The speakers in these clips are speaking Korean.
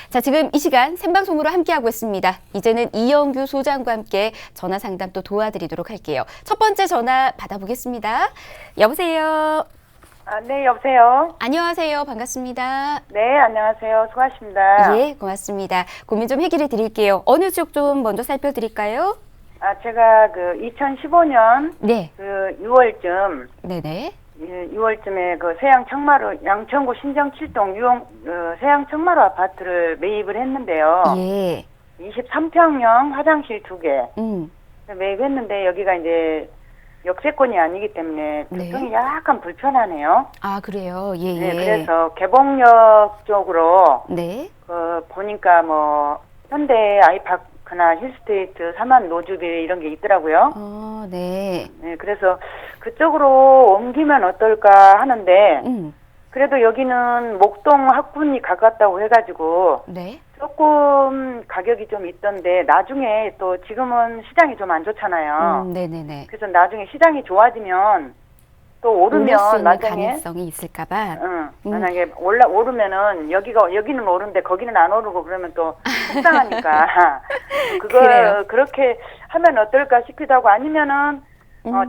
자, 지금 이 시간 생방송으로 함께하고 있습니다. 이제는 이영규 소장과 함께 전화 상담 또 도와드리도록 할게요. 첫 번째 전화 받아보겠습니다. 여보세요. 네, 여보세요. 안녕하세요. 반갑습니다. 네, 안녕하세요. 수고하십니다. 예, 고맙습니다. 고민 좀 해결해 드릴게요. 어느 쪽 좀 먼저 살펴드릴까요? 제가 2015년 네. 6월쯤, 네네. 6월쯤에 세양 청마루, 양천구 신정 7동 세양 청마루 아파트를 매입을 했는데요. 예. 23평형 화장실 2개. 음. 매입했는데 여기가 이제 역세권이 아니기 때문에 네. 교통이 약간 불편하네요. 아, 그래요? 예, 예. 네, 그래서 개봉역 쪽으로 네. 보니까 현대 아이파크나 힐스테이트, 사만 노주빌 이런 게 있더라고요. 네. 네, 그래서 그쪽으로 옮기면 어떨까 하는데 그래도 여기는 목동 학군이 가깝다고 해가지고 네. 조금 가격이 좀 있던데 나중에 또 지금은 시장이 좀 안 좋잖아요. 네네네. 그래서 나중에 시장이 좋아지면 또 오를 수 오르면 있는 나중에 가능성이 있을까봐. 만약에 오르면은 여기는 오른데 거기는 안 오르고 그러면 또 속상하니까 그래요. 그렇게 하면 어떨까 싶기도 하고 아니면은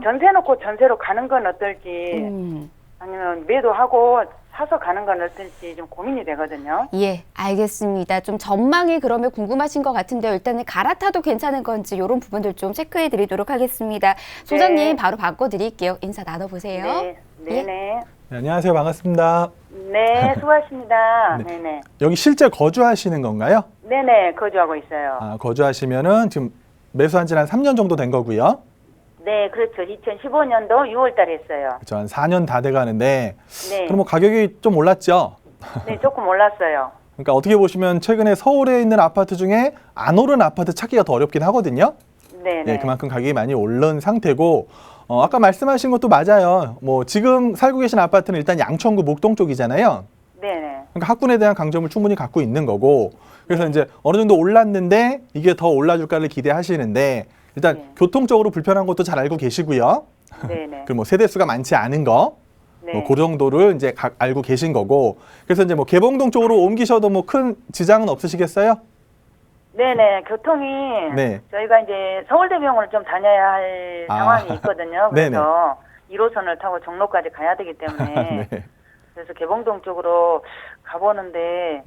전세 놓고 전세로 가는 건 어떨지 아니면 매도하고 사서 가는 건 어떨지 좀 고민이 되거든요. 예, 알겠습니다. 좀 전망이 그러면 궁금하신 것 같은데요. 일단은 갈아타도 괜찮은 건지 이런 부분들 좀 체크해 드리도록 하겠습니다. 소장님 네. 바로 바꿔드릴게요. 인사 나눠보세요. 네, 네네. 네, 안녕하세요. 반갑습니다. 네, 수고하십니다. 네. 네네. 여기 실제 거주하시는 건가요? 네네, 거주하고 있어요. 거주하시면은 지금 매수한 지는 한 3년 정도 된 거고요. 네, 그렇죠. 2015년도 6월 달에 했어요. 그렇죠. 한 4년 다 돼 가는데 네. 그럼 가격이 좀 올랐죠? 네, 조금 올랐어요. 그러니까 어떻게 보시면 최근에 서울에 있는 아파트 중에 안 오른 아파트 찾기가 더 어렵긴 하거든요. 네네. 네, 그만큼 가격이 많이 오른 상태고 아까 말씀하신 것도 맞아요. 지금 살고 계신 아파트는 일단 양천구 목동 쪽이잖아요. 네네. 그러니까 학군에 대한 강점을 충분히 갖고 있는 거고 그래서 이제 어느 정도 올랐는데 이게 더 올라줄까를 기대하시는데 일단 네. 교통적으로 불편한 것도 잘 알고 계시고요. 네네. 그 세대수가 많지 않은 거, 네. 그 정도를 이제 알고 계신 거고 그래서 이제 개봉동 쪽으로 옮기셔도 큰 지장은 없으시겠어요? 네네. 교통이 네. 저희가 이제 서울대병원을 좀 다녀야 할 상황이 있거든요. 그래서 1호선을 타고 종로까지 가야 되기 때문에 네. 그래서 개봉동 쪽으로 가보는데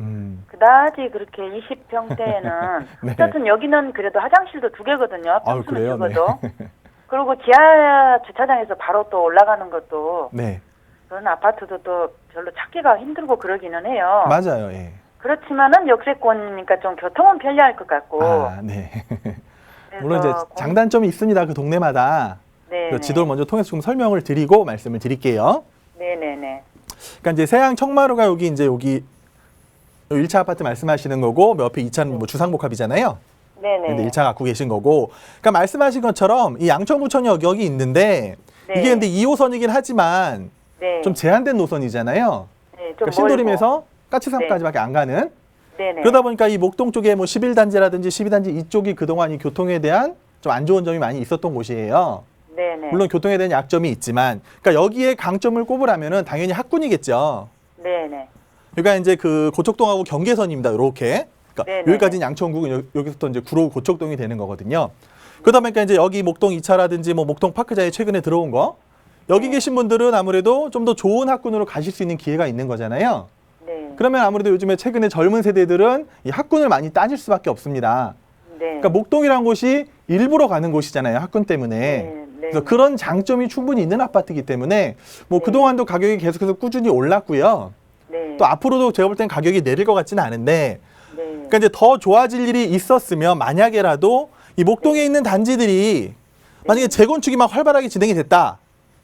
그다지 그다지 그렇게 20평대에는 네. 어쨌든 여기는 그래도 화장실도 2개거든요. 아유, 평수는 그래요? 적어도. 네. 그리고 지하 주차장에서 바로 또 올라가는 것도 네. 그런 아파트도 또 별로 찾기가 힘들고 그러기는 해요. 맞아요. 예. 그렇지만은 역세권이니까 좀 교통은 편리할 것 같고. 네. 그래서 물론 이제 장단점이 있습니다. 그 동네마다. 네. 그 지도를 먼저 통해서 좀 설명을 드리고 말씀을 드릴게요. 네네네. 그러니까 이제 세양 청마루가 여기 1차 아파트 말씀하시는 거고 옆에 2차는 주상복합이잖아요. 네네. 근데 1차 갖고 계신 거고. 그러니까 말씀하신 것처럼 이 양천구청역 여기 있는데 네. 이게 근데 2호선이긴 하지만 네. 좀 제한된 노선이잖아요. 네, 좀 그러니까 신도림에서 까치산까지밖에 안 가는. 네네. 그러다 보니까 이 목동 쪽에 11단지라든지 12단지 이쪽이 그동안 이 교통에 대한 좀 안 좋은 점이 많이 있었던 곳이에요. 네네. 물론 교통에 대한 약점이 있지만, 그러니까 여기에 강점을 꼽으라면은 당연히 학군이겠죠. 네네. 그러니까 이제 그 고척동하고 경계선입니다. 이렇게. 그러니까 네네. 여기까지는 양천구, 여기서부터 이제 구로 고척동이 되는 거거든요. 그러다 보니까 이제 여기 목동 2차라든지 목동 파크자에 최근에 들어온 거, 여기 계신 분들은 아무래도 좀 더 좋은 학군으로 가실 수 있는 기회가 있는 거잖아요. 네. 그러면 아무래도 요즘에 최근에 젊은 세대들은 이 학군을 많이 따질 수밖에 없습니다. 네. 그러니까 목동이란 곳이 일부러 가는 곳이잖아요. 학군 때문에. 네. 그래서 그런 장점이 충분히 있는 아파트이기 때문에 그동안도 가격이 계속해서 꾸준히 올랐고요. 네. 또 앞으로도 제가 볼 땐 가격이 내릴 것 같지는 않은데 네. 그러니까 이제 더 좋아질 일이 있었으면 만약에라도 이 목동에 있는 단지들이 만약에 재건축이 막 활발하게 진행이 됐다.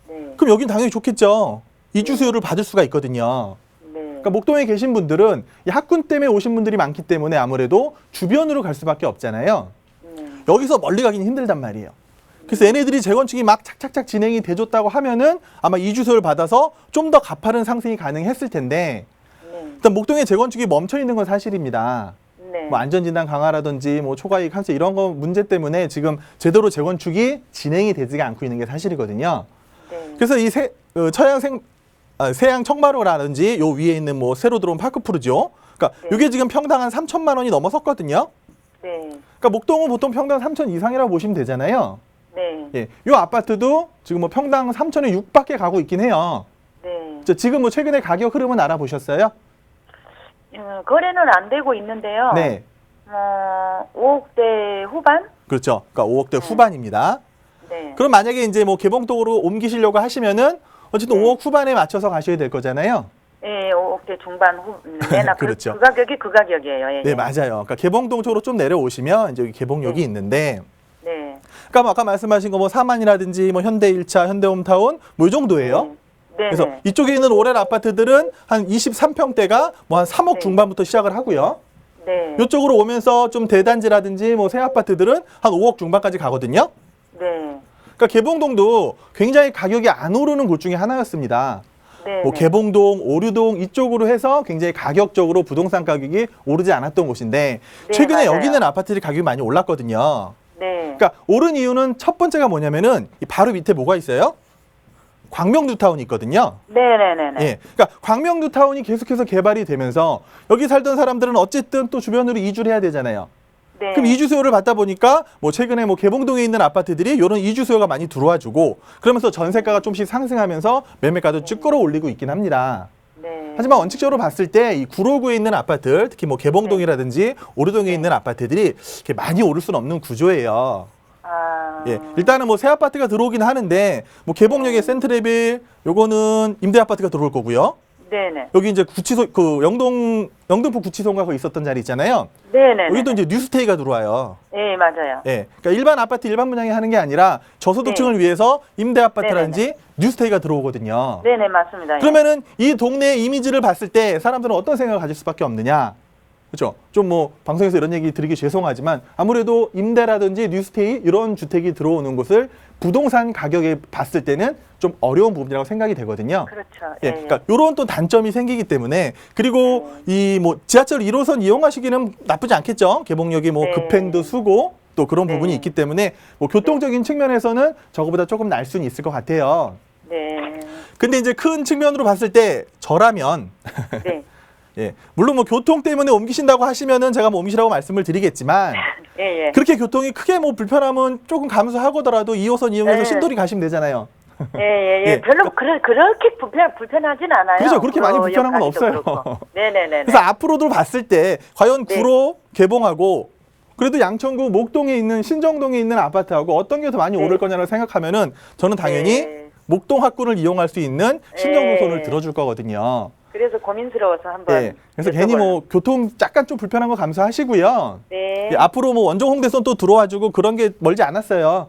네. 그럼 여긴 당연히 좋겠죠. 이주 수요를 받을 수가 있거든요. 네. 그러니까 목동에 계신 분들은 이 학군 때문에 오신 분들이 많기 때문에 아무래도 주변으로 갈 수밖에 없잖아요. 여기서 멀리 가기는 힘들단 말이에요. 그래서 얘네들이 재건축이 막 착착착 진행이 돼줬다고 하면은 아마 이주소를 받아서 좀 더 가파른 상승이 가능했을 텐데 일단 목동에 재건축이 멈춰 있는 건 사실입니다. 네. 안전진단 강화라든지 초과이익 환수 이런 거 문제 때문에 지금 제대로 재건축이 진행이 되지가 않고 있는 게 사실이거든요. 네. 그래서 이 세양 청마루라든지 요 위에 있는 새로 들어온 파크푸르죠. 그러니까 네. 이게 지금 평당 한 3천만 원이 넘어섰거든요. 네. 그러니까 목동은 보통 평당 3천 이상이라고 보시면 되잖아요. 네. 예, 이 아파트도 지금 뭐 평당 3천에 6밖에 가고 있긴 해요. 네. 지금 뭐 최근에 가격 흐름은 알아보셨어요? 거래는 안 되고 있는데요. 네, 5억대 후반? 그렇죠. 그러니까 5억대 후반입니다. 네. 그럼 만약에 이제 뭐 개봉동으로 옮기시려고 하시면은 어쨌든 네. 5억 후반에 맞춰서 가셔야 될 거잖아요. 네, 5억대 중반 내나 그렇죠. 그 가격이 그 가격이에요. 예, 네, 예. 맞아요. 그러니까 개봉동 쪽으로 좀 내려오시면 이제 여기 개봉역이 네. 있는데, 네. 그러니까 뭐 아까 말씀하신 거 뭐 사만이라든지 뭐 현대 1차, 현대홈타운 뭐 이 정도예요. 네. 네. 그래서 이쪽에 있는 오랜 아파트들은 한 23평대가 뭐 한 3억 네. 중반부터 시작을 하고요. 네. 이쪽으로 오면서 좀 대단지라든지 뭐 새 아파트들은 한 5억 중반까지 가거든요. 네. 그러니까 개봉동도 굉장히 가격이 안 오르는 곳 중에 하나였습니다. 네. 뭐 개봉동, 오류동 이쪽으로 해서 굉장히 가격적으로 부동산 가격이 오르지 않았던 곳인데 네, 최근에 맞아요. 여기 있는 아파트들이 가격이 많이 올랐거든요. 네. 그러니까 오른 이유는 첫 번째가 뭐냐면은 이 바로 밑에 뭐가 있어요? 광명뉴타운이 있거든요. 네네네네. 예, 그러니까 광명뉴타운이 계속해서 개발이 되면서 여기 살던 사람들은 어쨌든 또 주변으로 이주를 해야 되잖아요. 네. 그럼 이주 수요를 받다 보니까 뭐 최근에 뭐 개봉동에 있는 아파트들이 이런 이주 수요가 많이 들어와주고 그러면서 전세가가 좀씩 상승하면서 매매가도 쭉 끌어올리고 있긴 합니다. 네. 하지만 원칙적으로 봤을 때 이 구로구에 있는 아파트, 특히 뭐 개봉동이라든지 오류동에 있는 아파트들이 이렇게 많이 오를 수는 없는 구조예요. 아. 예, 일단은 뭐 새 아파트가 들어오긴 하는데 뭐 개봉역의 센트레빌 요거는 임대 아파트가 들어올 거고요. 네네. 여기 이제 구치소 그 영등포 구치소인가 거 있었던 자리 있잖아요. 네네. 여기도 이제 뉴스테이가 들어와요. 네, 맞아요. 예, 그러니까 일반 아파트 일반 분양이 하는 게 아니라 저소득층을 위해서 임대 아파트라든지 뉴스테이가 들어오거든요. 네네, 맞습니다. 예. 그러면은 이 동네의 이미지를 봤을 때 사람들은 어떤 생각을 가질 수밖에 없느냐? 그렇죠? 좀 뭐 방송에서 이런 얘기 드리기 죄송하지만 아무래도 임대라든지 뉴스테이 이런 주택이 들어오는 곳을 부동산 가격에 봤을 때는 좀 어려운 부분이라고 생각이 되거든요. 그렇죠. 예, 그러니까 이런 또 단점이 생기기 때문에 그리고 이 뭐 지하철 1호선 이용하시기는 나쁘지 않겠죠. 개봉역이 뭐 네. 급행도 수고 또 그런 네. 부분이 있기 때문에 뭐 교통적인 측면에서는 저거보다 조금 날 수는 있을 것 같아요. 네. 근데 이제 큰 측면으로 봤을 때 저라면 네. 예, 물론 뭐 교통 때문에 옮기신다고 하시면은 제가 뭐 옮기시라고 말씀을 드리겠지만 예, 예. 그렇게 교통이 크게 뭐 불편하면 조금 감수하고더라도 2호선 이용해서 네. 신도리 가시면 되잖아요. 예, 예, 예. 예. 별로 그렇게 불편하진 않아요. 그렇죠. 그렇게 많이 불편한 건 가기도 없어요. 그렇고. 네네네. 그래서 앞으로도 봤을 때 과연 네. 구로 개봉하고 그래도 양천구 목동에 있는 신정동에 있는 아파트하고 어떤 게 더 많이 네. 오를 거냐를 생각하면은 저는 당연히 네. 목동 학군을 이용할 수 있는 신정동 네. 손을 들어줄 거거든요. 그래서 고민스러워서 한번. 네. 그래서 괜히 뭐 교통 약간 좀 불편한 거 감수하시고요. 네. 예, 앞으로 뭐 원정 홍대선 또 들어와주고 그런 게 멀지 않았어요.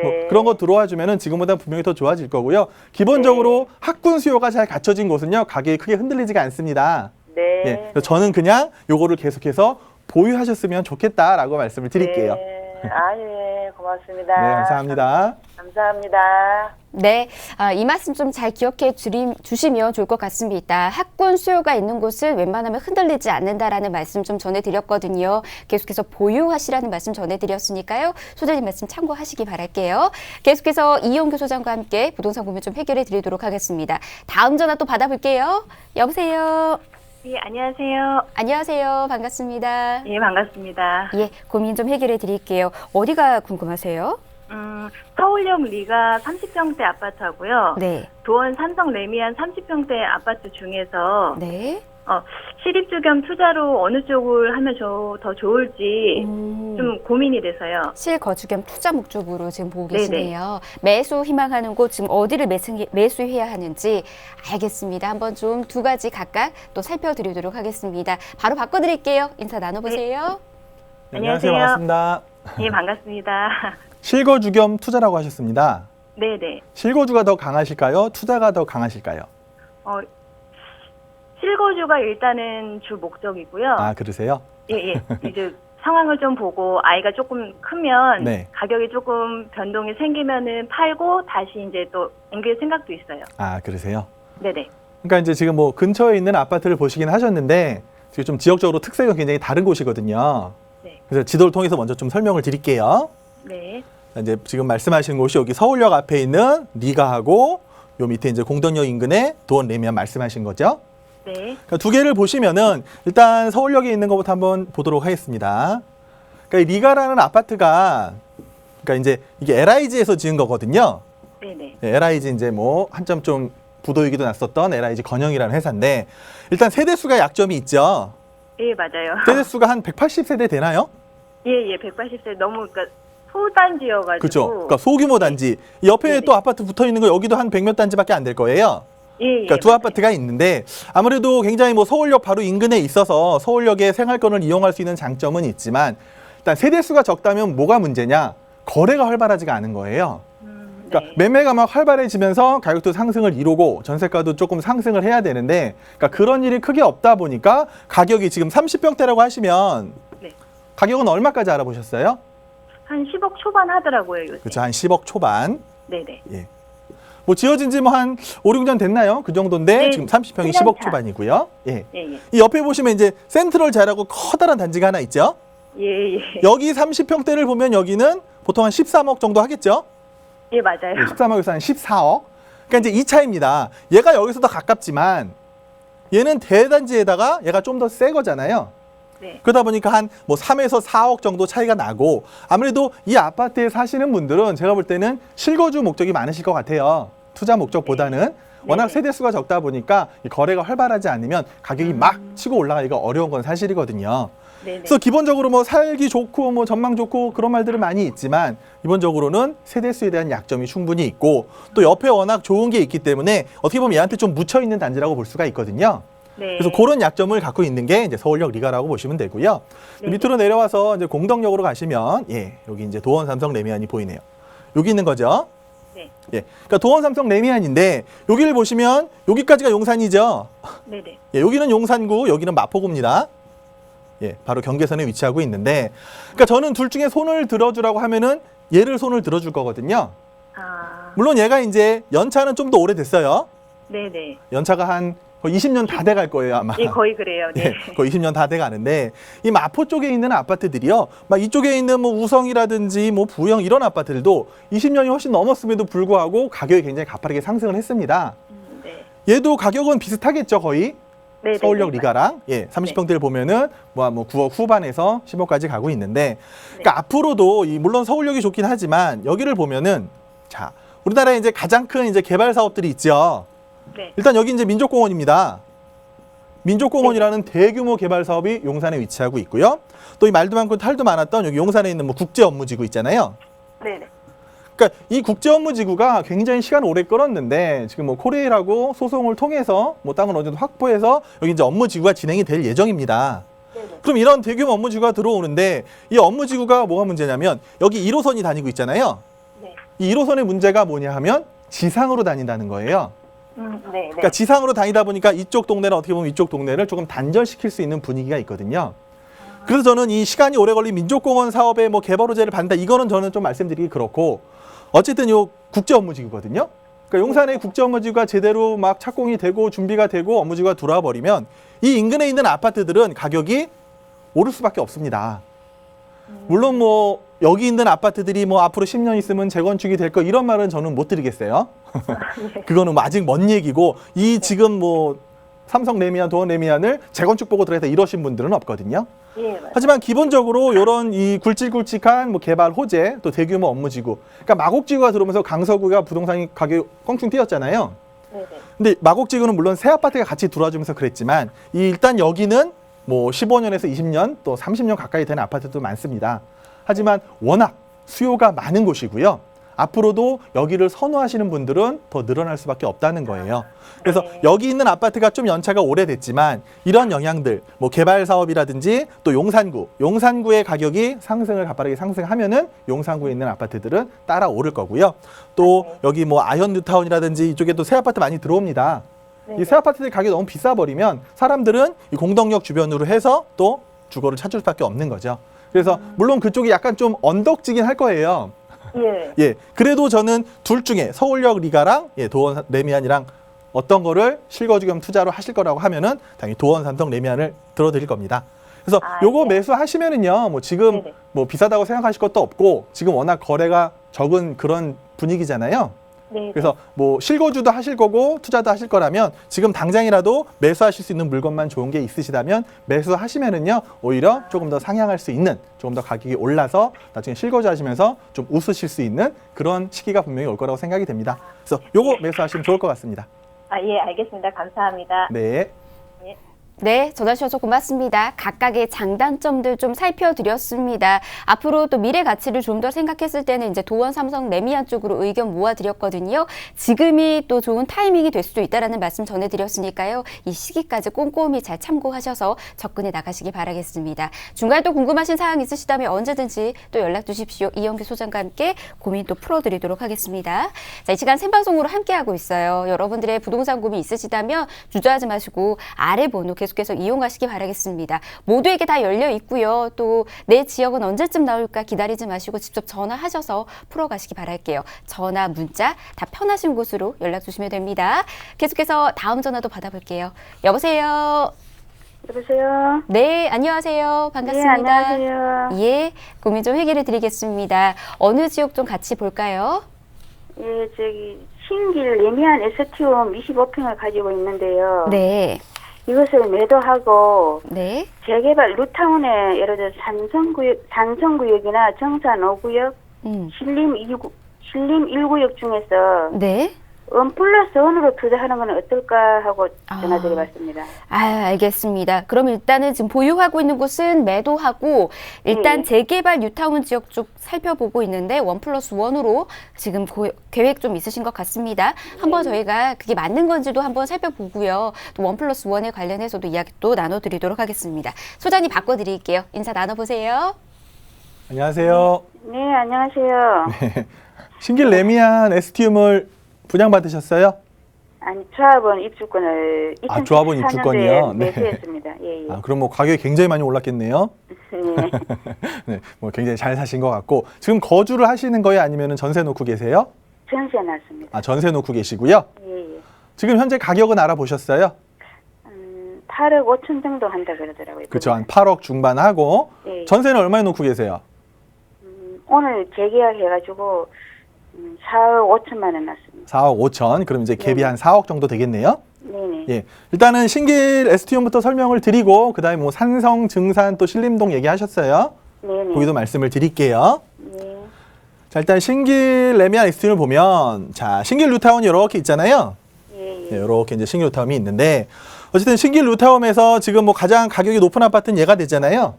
뭐 네. 그런 거 들어와주면은 지금보다 분명히 더 좋아질 거고요. 기본적으로 학군 수요가 잘 갖춰진 곳은요 가격이 크게 흔들리지가 않습니다. 네. 예, 그래서 저는 그냥 요거를 계속해서 보유하셨으면 좋겠다라고 말씀을 드릴게요. 네. 아, 예. 고맙습니다. 네, 감사합니다. 감사합니다. 네, 이 말씀 좀 잘 기억해 주시면 좋을 것 같습니다. 학군 수요가 있는 곳은 웬만하면 흔들리지 않는다라는 말씀 좀 전해드렸거든요. 계속해서 보유하시라는 말씀 전해드렸으니까요. 소장님 말씀 참고하시기 바랄게요. 계속해서 이용규 소장과 함께 부동산 고민 좀 해결해 드리도록 하겠습니다. 다음 전화 또 받아볼게요. 여보세요. 예, 안녕하세요. 안녕하세요. 반갑습니다. 예, 반갑습니다. 예, 고민 좀 해결해 드릴게요. 어디가 궁금하세요? 서울역 리가 30평대 아파트하고요. 네. 도원 삼성 레미안 30평대 아파트 중에서 네. 실입주 겸 투자로 어느 쪽을 하면 더 좋을지 좀 고민이 돼서요. 실거주 겸 투자 목적으로 지금 보고 네네. 계시네요. 매수 희망하는 곳 지금 어디를 매수해야 하는지 알겠습니다. 한번 좀 두 가지 각각 또 살펴드리도록 하겠습니다. 바로 바꿔드릴게요. 인사 나눠보세요. 네, 안녕하세요. 반갑습니다. 예, 반갑습니다. 실거주 겸 투자라고 하셨습니다. 네네. 실거주가 더 강하실까요? 투자가 더 강하실까요? 실거주가 일단은 주 목적이고요. 아, 그러세요? 예, 예. 이제 상황을 좀 보고 아이가 조금 크면 네. 가격이 조금 변동이 생기면은 팔고 다시 이제 또 옮길 생각도 있어요. 아, 그러세요? 네네. 그러니까 이제 지금 뭐 근처에 있는 아파트를 보시긴 하셨는데 지금 좀 지역적으로 특색은 굉장히 다른 곳이거든요. 네. 그래서 지도를 통해서 먼저 좀 설명을 드릴게요. 네. 이제 지금 말씀하시는 곳이 여기 서울역 앞에 있는 리가하고 요 밑에 이제 공덕역 인근의 도원 레미안 말씀하신 거죠. 네. 그러니까 두 개를 보시면은 일단 서울역에 있는 것부터 한번 보도록 하겠습니다. 그러니까 이 리가라는 아파트가 그러니까 이제 이게 LIG에서 지은 거거든요. 네네. 네, LIG 이제 뭐 한점 좀 부도 얘기도 났었던 LIG 건영이라는 회사인데 일단 세대수가 약점이 있죠. 예, 맞아요. 세대수가 한 180세대 되나요? 예, 180세 너무 그러니까 소단지여가지고. 그렇죠. 그러니까 소규모 단지. 이 옆에 네네. 또 아파트 붙어 있는 거 여기도 한 100몇 단지밖에 안 될 거예요. 예, 그러니까 두 맞아요. 아파트가 있는데 아무래도 굉장히 뭐 서울역 바로 인근에 있어서 서울역의 생활권을 이용할 수 있는 장점은 있지만 일단 세대수가 적다면 뭐가 문제냐? 거래가 활발하지가 않은 거예요. 그러니까 네. 매매가 막 활발해지면서 가격도 상승을 이루고 전세가도 조금 상승을 해야 되는데 그러니까 그런 일이 크게 없다 보니까 가격이 지금 30평대라고 하시면 네. 가격은 얼마까지 알아보셨어요? 한 10억 초반 하더라고요, 요새. 그렇죠. 한 10억 초반. 네네. 예. 뭐 지어진 지 뭐 한 5, 6년 됐나요? 그 정도인데 네, 지금 30평이 1년 10억 차. 초반이고요. 예. 예, 예. 이 옆에 보시면 이제 센트럴 자라고 커다란 단지가 하나 있죠. 예, 예. 여기 30평대를 보면 여기는 보통 한 13억 정도 하겠죠. 예, 맞아요. 13억에서 한 14억. 그러니까 이제 이 차이입니다. 얘가 여기서 더 가깝지만 얘는 대단지에다가 얘가 좀 더 새 거잖아요. 네. 그러다 보니까 한 뭐 3에서 4억 정도 차이가 나고 아무래도 이 아파트에 사시는 분들은 제가 볼 때는 실거주 목적이 많으실 것 같아요. 투자 목적보다는 워낙 세대수가 적다 보니까 이 거래가 활발하지 않으면 가격이 막 치고 올라가기가 어려운 건 사실이거든요. 네네. 그래서 기본적으로 뭐 살기 좋고 뭐 전망 좋고 그런 말들은 많이 있지만 기본적으로는 세대수에 대한 약점이 충분히 있고 또 옆에 워낙 좋은 게 있기 때문에 어떻게 보면 얘한테 좀 묻혀 있는 단지라고 볼 수가 있거든요. 네. 그래서 그런 약점을 갖고 있는 게 이제 서울역 리가라고 보시면 되고요. 네. 밑으로 내려와서 이제 공덕역으로 가시면 예, 여기 이제 도원 삼성 레미안이 보이네요. 여기 있는 거죠. 네. 예. 그러니까 도원 삼성 레미안인데 여기를 보시면 여기까지가 용산이죠. 네네. 예, 여기는 용산구, 여기는 마포구입니다. 예, 바로 경계선에 위치하고 있는데 그러니까 저는 둘 중에 손을 들어주라고 하면은 얘를 손을 들어줄 거거든요. 아, 물론 얘가 이제 연차는 좀 더 오래됐어요. 네네. 연차가 한 거의 20년 다 돼 갈 거예요, 아마. 예, 거의 그래요. 네. 예, 거의 20년 다 돼 가는데 이 마포 쪽에 있는 아파트들이요. 막 이쪽에 있는 뭐 우성이라든지 뭐 부영 이런 아파트들도 20년이 훨씬 넘었음에도 불구하고 가격이 굉장히 가파르게 상승을 했습니다. 네. 얘도 가격은 비슷하겠죠, 거의. 네네. 서울역 리가랑 예, 30평대를 보면은 뭐 9억 후반에서 10억까지 가고 있는데 그러니까 앞으로도 이 물론 서울역이 좋긴 하지만 여기를 보면은 자, 우리나라에 이제 가장 큰 이제 개발 사업들이 있죠. 네. 일단 여기 이제 민족공원입니다. 민족공원이라는 대규모 개발 사업이 용산에 위치하고 있고요. 또 이 말도 많고 탈도 많았던 여기 용산에 있는 뭐 국제업무지구 있잖아요. 네네. 그러니까 이 국제업무지구가 굉장히 시간 오래 끌었는데 지금 뭐 코레일하고 소송을 통해서 뭐 땅을 어느 정도 확보해서 여기 이제 업무지구가 진행이 될 예정입니다. 그럼 이런 대규모 업무지구가 들어오는데 이 업무지구가 뭐가 문제냐면 여기 1호선이 다니고 있잖아요. 네. 이 1호선의 문제가 뭐냐 하면 지상으로 다닌다는 거예요. 네. 그러니까 지상으로 다니다 보니까 이쪽 동네는 어떻게 보면 이쪽 동네를 조금 단절시킬 수 있는 분위기가 있거든요. 그래서 저는 이 시간이 오래 걸린 민족공원 사업의 뭐 개발 호재를 받는다. 이거는 저는 좀 말씀드리기 그렇고 어쨌든 요 국제 업무지구거든요. 그러니까 용산의 국제 업무지구가 제대로 막 착공이 되고 준비가 되고 업무지구가 들어와 버리면 이 인근에 있는 아파트들은 가격이 오를 수밖에 없습니다. 물론 뭐 여기 있는 아파트들이 뭐 앞으로 10년 있으면 재건축이 될 거 이런 말은 저는 못 드리겠어요. 그거는 뭐 아직 먼 얘기고 이 지금 뭐 삼성 레미안, 도원 레미안을 재건축 보고 들어가서 이러신 분들은 없거든요. 예, 맞아요. 하지만 기본적으로 이런 이 굵직굵직한 뭐 개발 호재 또 대규모 업무지구, 그러니까 마곡지구가 들어오면서 강서구가 부동산 가격이 껑충 뛰었잖아요. 네네. 근데 마곡지구는 물론 새 아파트가 같이 들어와주면서 그랬지만 이 일단 여기는 뭐 15년에서 20년 또 30년 가까이 되는 아파트도 많습니다. 하지만 워낙 수요가 많은 곳이고요. 앞으로도 여기를 선호하시는 분들은 더 늘어날 수밖에 없다는 거예요. 그래서 네. 여기 있는 아파트가 좀 연차가 오래됐지만 이런 영향들, 뭐 개발 사업이라든지 또 용산구의 가격이 상승을 가파르게 상승하면은 용산구에 있는 아파트들은 따라 오를 거고요. 또 여기 뭐 아현 뉴타운이라든지 이쪽에 또 새 아파트 많이 들어옵니다. 이 새 아파트들 가격이 너무 비싸 버리면 사람들은 이 공덕역 주변으로 해서 또 주거를 찾을 수밖에 없는 거죠. 그래서 물론 그쪽이 약간 좀 언덕지긴 할 거예요. 예. 예, 그래도 저는 둘 중에 서울역 리가랑 예, 도원 레미안이랑 어떤 거를 실거주 겸 투자로 하실 거라고 하면은 당연히 도원 삼성 레미안을 들어드릴 겁니다. 그래서 요거 네. 매수하시면은요, 뭐 지금 네네. 뭐 비싸다고 생각하실 것도 없고 지금 워낙 거래가 적은 그런 분위기잖아요. 네. 그래서 뭐 실거주도 하실 거고 투자도 하실 거라면 지금 당장이라도 매수하실 수 있는 물건만 좋은 게 있으시다면 매수하시면은요 오히려 조금 더 상향할 수 있는, 조금 더 가격이 올라서 나중에 실거주하시면서 좀 웃으실 수 있는 그런 시기가 분명히 올 거라고 생각이 됩니다. 그래서 요거 매수하시면 좋을 것 같습니다. 아, 예, 알겠습니다. 감사합니다. 네. 네, 전화 주셔서 고맙습니다. 각각의 장단점들 좀 살펴드렸습니다. 앞으로 또 미래 가치를 좀 더 생각했을 때는 이제 도원, 삼성, 레미안 쪽으로 의견 모아드렸거든요. 지금이 또 좋은 타이밍이 될 수도 있다라는 말씀 전해드렸으니까요. 이 시기까지 꼼꼼히 잘 참고하셔서 접근해 나가시기 바라겠습니다. 중간에 또 궁금하신 사항 있으시다면 언제든지 또 연락 주십시오. 이영규 소장과 함께 고민 또 풀어드리도록 하겠습니다. 자, 이 시간 생방송으로 함께하고 있어요. 여러분들의 부동산 고민 있으시다면 주저하지 마시고 아래 번호 계속해서 이용하시기 바라겠습니다. 모두에게 다 열려 있고요. 또 내 지역은 언제쯤 나올까 기다리지 마시고 직접 전화하셔서 풀어가시기 바랄게요. 전화, 문자 다 편하신 곳으로 연락 주시면 됩니다. 계속해서 다음 전화도 받아볼게요. 여보세요. 여보세요. 네, 안녕하세요. 반갑습니다. 네, 안녕하세요. 예, 고민 좀 해결해 드리겠습니다. 어느 지역 좀 같이 볼까요? 예, 신길 레미안 에스티움 25평을 가지고 있는데요. 네, 이것을 매도하고 네, 재개발 루타운에 예를 들어 산성구역이나 정산 5구역, 신림 1구역 중에서 네. 플러스 원으로 투자하는 건 어떨까 하고 전화드려봤습니다. 알겠습니다. 그럼 일단은 지금 보유하고 있는 곳은 매도하고 일단 재개발 뉴타운 지역 쪽 살펴보고 있는데 1+1으로 지금 계획 좀 있으신 것 같습니다. 한번 저희가 그게 맞는 건지도 한번 살펴보고요. 또 1+1에 관련해서도 이야기 또 나눠드리도록 하겠습니다. 소장님 바꿔드릴게요. 인사 나눠보세요. 안녕하세요. 네, 안녕하세요. 신길 레미안 에스티움을 분양받으셨어요? 아니, 조합원 입주권을 조합원 입주권이요? 네. 매수했습니다. 예, 예. 그럼 뭐 가격이 굉장히 많이 올랐겠네요. 네. 네, 뭐 굉장히 잘 사신 것 같고 지금 거주를 하시는 거예요? 아니면 전세 놓고 계세요? 전세 났습니다. 전세 놓고 계시고요. 예, 예. 지금 현재 가격은 알아보셨어요? 8억 5천 정도 한다 그러더라고요. 그렇죠. 한 8억 중반 하고 예. 전세는 얼마에 놓고 계세요? 오늘 재계약해가지고 4억 5천만 원 났습니다. 4억 5천. 그럼 이제 갭이 한 4억 정도 되겠네요. 네네. 예. 일단은 신길 에스티움부터 설명을 드리고 그다음에 뭐 산성, 증산 또 신림동 얘기하셨어요. 네네. 거기도 말씀을 드릴게요. 네. 자, 일단 신길 레미안 에스티움을 보면 자, 신길 루타운이 이렇게 있잖아요. 예, 예. 네, 이렇게 이제 신길 루타운이 있는데 어쨌든 신길 루타운에서 지금 뭐 가장 가격이 높은 아파트는 얘가 되잖아요.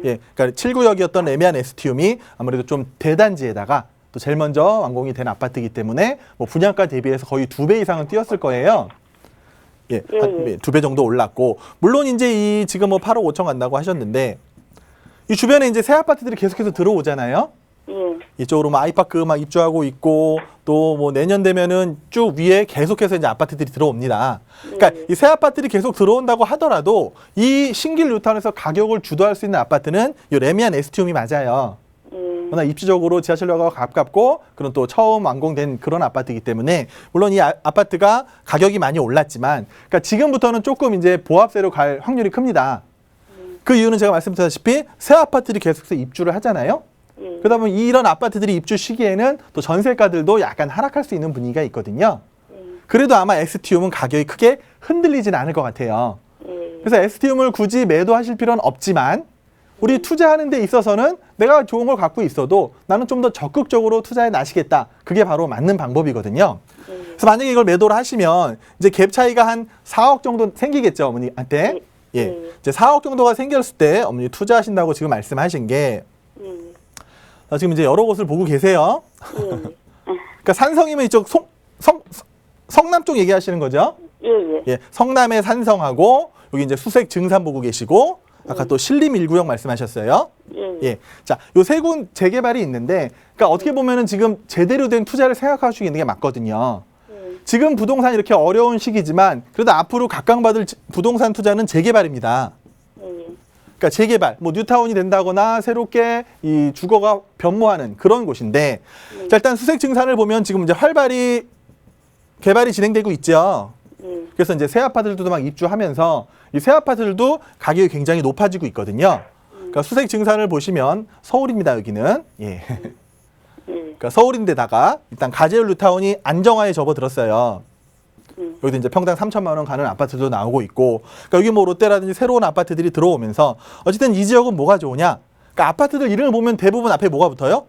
예. 그러니까 7구역이었던 레미안 에스티움이 아무래도 좀 대단지에다가 또 제일 먼저 완공이 된 아파트이기 때문에 뭐 분양가 대비해서 거의 2배 이상은 뛰었을 거예요. 예, 한 2배 정도 올랐고 물론 이제 이 지금 뭐 8억 5천 간다고 하셨는데 이 주변에 이제 새 아파트들이 계속해서 들어오잖아요. 예. 이쪽으로 뭐 아이파크 막 입주하고 있고 또 뭐 내년 되면은 쭉 위에 계속해서 이제 아파트들이 들어옵니다. 그러니까 이 새 아파트들이 계속 들어온다고 하더라도 이 신길 뉴타운에서 가격을 주도할 수 있는 아파트는 이 레미안 에스티움이 맞아요. 워낙 입지적으로 지하철역하고 가깝고 그런 또 처음 완공된 그런 아파트이기 때문에 물론 이 아파트가 가격이 많이 올랐지만 그러니까 지금부터는 조금 이제 보합세로 갈 확률이 큽니다. 그 이유는 제가 말씀드렸다시피 새 아파트들이 계속해서 입주를 하잖아요. 그러다 보면 이런 아파트들이 입주 시기에는 또 전세가들도 약간 하락할 수 있는 분위기가 있거든요. 그래도 아마 에스티움은 가격이 크게 흔들리지는 않을 것 같아요. 그래서 에스티움을 굳이 매도하실 필요는 없지만 우리 투자하는 데 있어서는 내가 좋은 걸 갖고 있어도 나는 좀 더 적극적으로 투자해 나시겠다. 그게 바로 맞는 방법이거든요. 그래서 만약에 이걸 매도를 하시면 이제 갭 차이가 한 4억 정도 생기겠죠, 어머니한테. 예. 이제 4억 정도가 생겼을 때 어머니 투자하신다고 지금 말씀하신 게 지금 이제 여러 곳을 보고 계세요. 그러니까 산성이면 이쪽 성남 쪽 얘기하시는 거죠? 예. 성남의 산성하고 여기 이제 수색 증산 보고 계시고 아까 또 신림 1구역 말씀하셨어요. 예. 자, 요 세 군 재개발이 있는데, 그러니까 어떻게 보면은 지금 제대로 된 투자를 생각할 수 있는 게 맞거든요. 지금 부동산 이렇게 어려운 시기지만, 그래도 앞으로 각광받을 부동산 투자는 재개발입니다. 그러니까 재개발, 뭐 뉴타운이 된다거나 새롭게 이 주거가 변모하는 그런 곳인데, 자, 일단 수색 증산을 보면 지금 이제 활발히 개발이 진행되고 있죠. 그래서 이제 새 아파트들도 막 입주하면서 이 새 아파트들도 가격이 굉장히 높아지고 있거든요. 그러니까 수색 증산을 보시면 서울입니다, 여기는. 예. 그러니까 그러니까 서울인데다가 일단 가재울 뉴타운이 안정화에 접어들었어요. 여기도 이제 평당 3천만 원 가는 아파트도 나오고 있고, 그러니까 여기 뭐 롯데라든지 새로운 아파트들이 들어오면서 어쨌든 이 지역은 뭐가 좋으냐? 그러니까 아파트들 이름을 보면 대부분 앞에 뭐가 붙어요?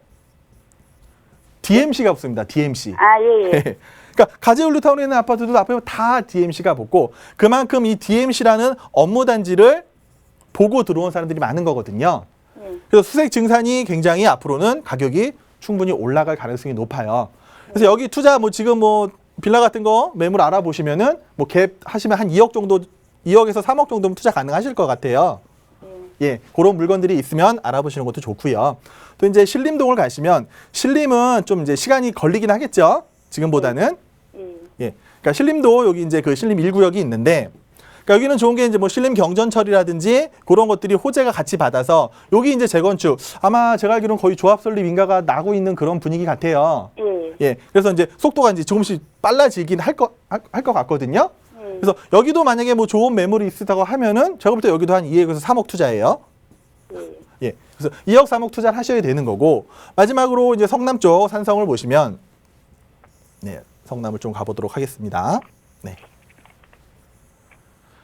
DMC가 붙습니다. DMC. 아, 예, 예. 그러니까 가재울 뉴타운에 있는 아파트도 앞에 다 DMC가 붙고, 그만큼 이 DMC라는 업무 단지를 보고 들어온 사람들이 많은 거거든요. 그래서 수색 증산이 굉장히 앞으로는 가격이 충분히 올라갈 가능성이 높아요. 그래서 여기 투자 뭐 지금 뭐 빌라 같은 거 매물 알아보시면은 뭐 갭 하시면 한 2억 정도, 2억에서 3억 정도면 투자 가능하실 것 같아요. 예, 그런 물건들이 있으면 알아보시는 것도 좋고요. 또 이제 신림동을 가시면 신림은 좀 이제 시간이 걸리긴 하겠죠. 지금보다는. 예, 그러니까 신림도 여기 이제 그 신림 1구역이 있는데, 그러니까 여기는 좋은 게 이제 뭐 신림 경전철이라든지 그런 것들이 호재가 같이 받아서 여기 이제 재건축 아마 제가 알기로는 거의 조합 설립 인가가 나고 있는 그런 분위기 같아요. 예, 그래서 이제 속도가 이제 조금씩 빨라지긴 할 것 같거든요. 그래서 여기도 만약에 뭐 좋은 매물이 있다고 하면은 제가 볼 때 여기도 한 2억에서 3억 투자예요. 예, 그래서 2억 3억 투자를 하셔야 되는 거고, 마지막으로 이제 성남 쪽 산성을 보시면, 네, 성남을 좀 가보도록 하겠습니다. 네.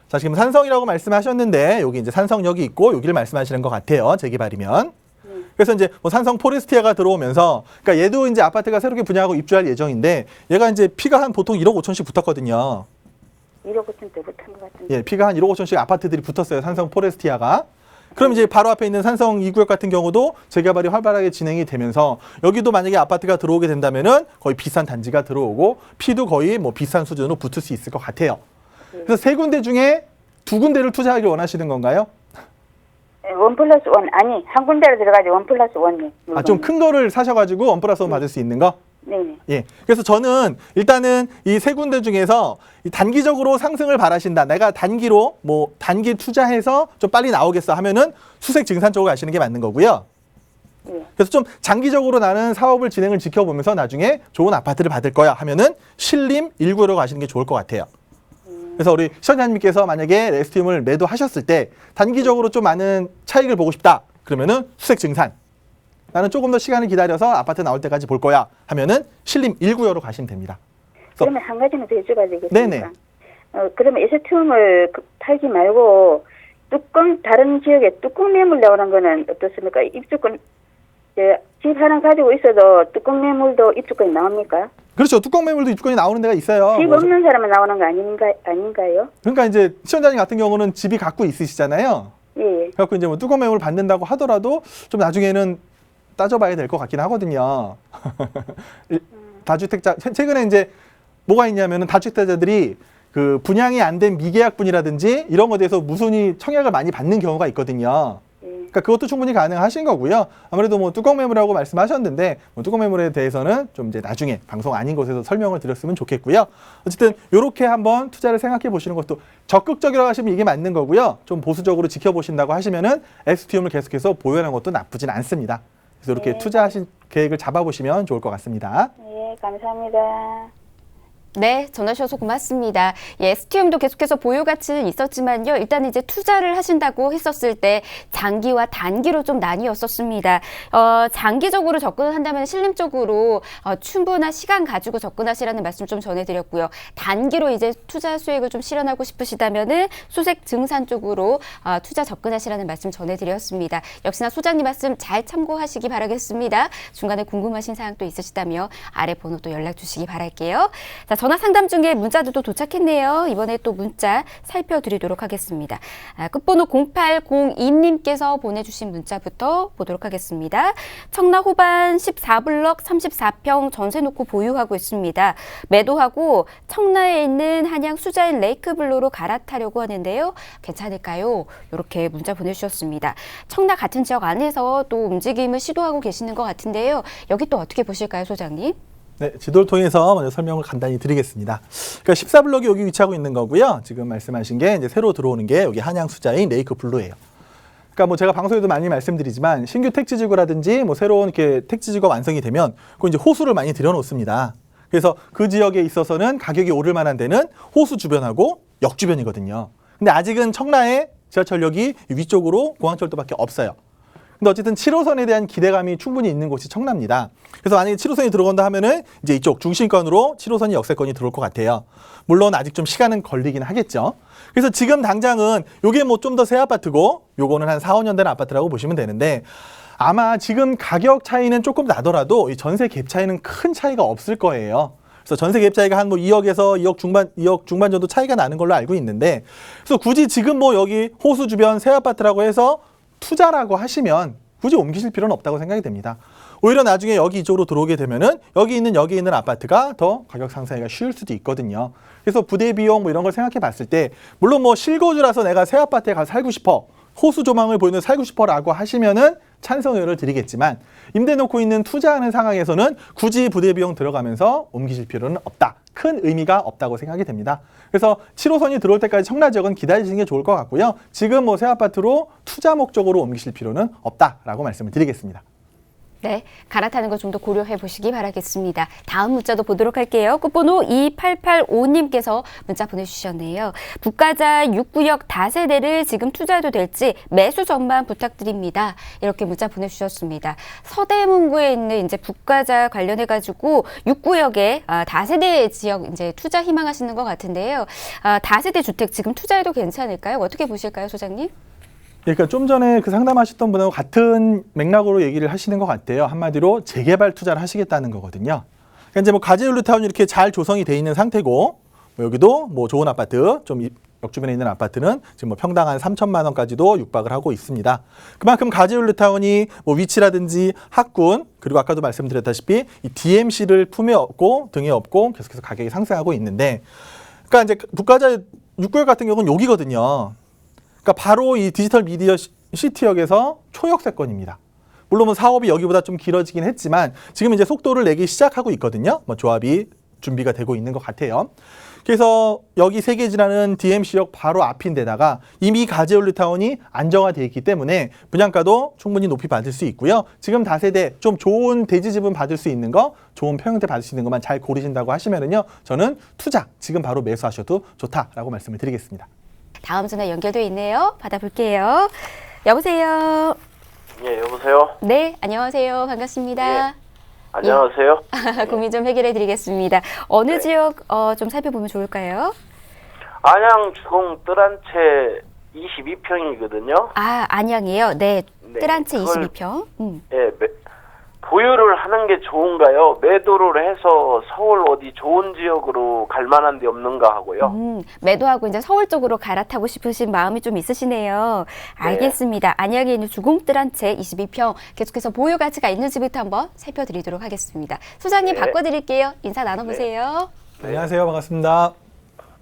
자, 지금 산성이라고 말씀하셨는데 여기 이제 산성역이 있고 여기를 말씀하시는 것 같아요. 재개발이면. 그래서 이제 뭐 산성 포레스티아가 들어오면서, 그러니까 얘도 이제 아파트가 새롭게 분양하고 입주할 예정인데 얘가 이제 피가 한 보통 1억 5천씩 붙었거든요. 1억 5천 대 붙은 것 같은데. 예, 피가 한 1억 5천씩 아파트들이 붙었어요. 산성 포레스티아가. 그럼 이제 바로 앞에 있는 산성 2구역 같은 경우도 재개발이 활발하게 진행이 되면서 여기도 만약에 아파트가 들어오게 된다면은 거의 비싼 단지가 들어오고 피도 거의 뭐 비싼 수준으로 붙을 수 있을 것 같아요. 그래서 세 군데 중에 두 군데를 투자하길 원하시는 건가요? 원 플러스 원, 아니, 한 군데로 들어가지 원 플러스 원이. 아, 좀 큰 거를 사셔가지고 원 플러스 원 받을 수 있는 거? 네네. 예. 그래서 저는 일단은 이 세 군데 중에서 이 단기적으로 상승을 바라신다. 내가 단기로 뭐 단기 투자해서 좀 빨리 나오겠어 하면은 수색 증산 쪽으로 가시는 게 맞는 거고요. 그래서 좀 장기적으로 나는 사업을 진행을 지켜보면서 나중에 좋은 아파트를 받을 거야 하면은 신림 1구로 가시는 게 좋을 것 같아요. 그래서 우리 시청자님께서 만약에 레스티움을 매도하셨을 때 단기적으로 좀 많은 차익을 보고 싶다. 그러면은 수색 증산. 나는 조금 더 시간을 기다려서 아파트 나올 때까지 볼 거야 하면은 신림 1구역으로 가시면 됩니다. 그러면 한 가지는 더 여쭤봐야 되겠습니까? 네네. 그러면 에스티움을 팔지 말고 다른 지역에 뚜껑 매물 나오는 거는 어떻습니까? 입주권, 집 하나 가지고 있어도 뚜껑 매물도 입주권이 나옵니까? 그렇죠. 뚜껑 매물도 입주권이 나오는 데가 있어요. 집 없는 사람은 나오는 거 아닌가요? 그러니까 이제 시청자님 같은 경우는 집이 갖고 있으시잖아요. 예. 그래갖고 이제 뭐 뚜껑 매물 받는다고 하더라도 좀 나중에는 따져봐야 될 것 같긴 하거든요. 다주택자 최근에 이제 뭐가 있냐면은 다주택자들이 그 분양이 안 된 미계약분이라든지 이런 것에 대해서 무순위 청약을 많이 받는 경우가 있거든요. 그러니까 그것도 충분히 가능하신 거고요. 아무래도 뭐 뚜껑 매물이라고 말씀하셨는데 뭐 뚜껑 매물에 대해서는 좀 이제 나중에 방송 아닌 곳에서 설명을 드렸으면 좋겠고요. 어쨌든 이렇게 한번 투자를 생각해 보시는 것도 적극적이라고 하시면 이게 맞는 거고요. 좀 보수적으로 지켜보신다고 하시면은 에스티움을 계속해서 보유하는 것도 나쁘진 않습니다. 그래서 이렇게 투자하신 계획을 잡아보시면 좋을 것 같습니다. 예, 감사합니다. 네, 전화 주셔서 고맙습니다. 예, 에스티움도 계속해서 보유 가치는 있었지만요. 일단 이제 투자를 하신다고 했었을 때 장기와 단기로 좀 나뉘었었습니다. 장기적으로 접근을 한다면 신림 쪽으로 충분한 시간 가지고 접근하시라는 말씀 좀 전해드렸고요. 단기로 이제 투자 수익을 좀 실현하고 싶으시다면은 수색 증산 쪽으로 투자 접근하시라는 말씀 전해드렸습니다. 역시나 소장님 말씀 잘 참고하시기 바라겠습니다. 중간에 궁금하신 사항 또 있으시다면 아래 번호 또 연락 주시기 바랄게요. 자, 전화 상담 중에 문자도 도착했네요. 이번에 또 문자 살펴드리도록 하겠습니다. 끝번호 0802님께서 보내주신 문자부터 보도록 하겠습니다. 청라 호반 14블럭 34평 전세 놓고 보유하고 있습니다. 매도하고 청라에 있는 한양 수자인 레이크블루로 갈아타려고 하는데요. 괜찮을까요? 이렇게 문자 보내주셨습니다. 청라 같은 지역 안에서 또 움직임을 시도하고 계시는 것 같은데요. 여기 또 어떻게 보실까요, 소장님? 네, 지도를 통해서 먼저 설명을 간단히 드리겠습니다. 그러니까 14블럭이 여기 위치하고 있는 거고요. 지금 말씀하신 게 이제 새로 들어오는 게 여기 한양 수자인 레이크 블루예요. 그러니까 뭐 제가 방송에도 많이 말씀드리지만 신규 택지지구라든지 뭐 새로운 이렇게 택지지구가 완성이 되면 그 이제 호수를 많이 들여놓습니다. 그래서 그 지역에 있어서는 가격이 오를 만한 데는 호수 주변하고 역 주변이거든요. 근데 아직은 청라에 지하철역이 위쪽으로 공항철도밖에 없어요. 근데 어쨌든 7호선에 대한 기대감이 충분히 있는 곳이 청라입니다. 그래서 만약에 7호선이 들어간다 하면은 이제 이쪽 중심권으로 7호선이 역세권이 들어올 것 같아요. 물론 아직 좀 시간은 걸리긴 하겠죠. 그래서 지금 당장은 요게 뭐 좀 더 새 아파트고 요거는 한 4, 5년 된 아파트라고 보시면 되는데 아마 지금 가격 차이는 조금 나더라도 이 전세 갭 차이는 큰 차이가 없을 거예요. 그래서 전세 갭 차이가 한 뭐 2억에서 2억 중반 정도 차이가 나는 걸로 알고 있는데 그래서 굳이 지금 뭐 여기 호수 주변 새 아파트라고 해서 투자라고 하시면 굳이 옮기실 필요는 없다고 생각이 됩니다. 오히려 나중에 여기 이쪽으로 들어오게 되면은 여기 있는 아파트가 더 가격 상승하기가 쉬울 수도 있거든요. 그래서 부대 비용 뭐 이런 걸 생각해 봤을 때 물론 뭐 실거주라서 내가 새 아파트에 가서 살고 싶어. 호수 조망을 보이는 살고 싶어라고 하시면은 찬성을 드리겠지만 임대 놓고 있는 투자하는 상황에서는 굳이 부대 비용 들어가면서 옮기실 필요는 없다. 큰 의미가 없다고 생각이 됩니다. 그래서 7호선이 들어올 때까지 청라 지역은 기다리시는 게 좋을 것 같고요. 지금 뭐 새 아파트로 투자 목적으로 옮기실 필요는 없다라고 말씀을 드리겠습니다. 네, 갈아타는 거 좀 더 고려해 보시기 바라겠습니다. 다음 문자도 보도록 할게요. 끝번호 2885님께서 문자 보내주셨네요. 북가자 6구역 다세대를 지금 투자해도 될지 매수 전망 부탁드립니다. 이렇게 문자 보내주셨습니다. 서대문구에 있는 이제 북가자 관련해가지고 6구역에 다세대 지역 이제 투자 희망하시는 것 같은데요. 다세대 주택 지금 투자해도 괜찮을까요? 어떻게 보실까요, 소장님? 그러니까 좀 전에 그 상담하셨던 분하고 같은 맥락으로 얘기를 하시는 것 같아요. 한마디로 재개발 투자를 하시겠다는 거거든요. 그러니까 이제 뭐 가재율루타운이 이렇게 잘 조성이 돼 있는 상태고 뭐 여기도 뭐 좋은 아파트 좀 역주변에 있는 아파트는 지금 뭐 평당 한 3천만 원까지도 육박을 하고 있습니다. 그만큼 가재율루타운이 뭐 위치라든지 학군 그리고 아까도 말씀드렸다시피 이 DMC를 품에 업고 등에 업고 계속해서 가격이 상승하고 있는데 그러니까 이제 북가자 6구역 같은 경우는 여기거든요. 그러니까 바로 이 디지털 미디어 시티역에서 초역세권입니다. 물론 뭐 사업이 여기보다 좀 길어지긴 했지만 지금 이제 속도를 내기 시작하고 있거든요. 뭐 조합이 준비가 되고 있는 것 같아요. 그래서 여기 세계지라는 DMC역 바로 앞인데다가 이미 가재울리타운이 안정화되어 있기 때문에 분양가도 충분히 높이 받을 수 있고요. 지금 다세대 좀 좋은 대지집은 받을 수 있는 거, 좋은 평형대 받을 수 있는 것만 잘 고르신다고 하시면은요. 저는 투자 지금 바로 매수하셔도 좋다라고 말씀을 드리겠습니다. 다음 전화 연결돼 있네요. 받아볼게요. 여보세요. 예, 여보세요? 네, 안녕하세요. 반갑습니다. 예. 안녕하세요? 고민 좀 해결해 드리겠습니다. 어느 네. 지역 좀 살펴보면 좋을까요? 안양 주공 뜰한채 22평이거든요. 아, 안양이에요. 네, 네, 뜰한채 그걸- 22평. 예, 보유를 하는 게 좋은가요? 매도를 해서 서울 어디 좋은 지역으로 갈 만한 데 없는가 하고요. 매도하고 이제 서울 쪽으로 갈아타고 싶으신 마음이 좀 있으시네요. 알겠습니다. 안양에 있는 주공뜰 한 채 22평 계속해서 보유 가치가 있는지부터 한번 살펴드리도록 하겠습니다. 소장님 네. 바꿔드릴게요. 인사 나눠보세요. 네. 안녕하세요. 반갑습니다.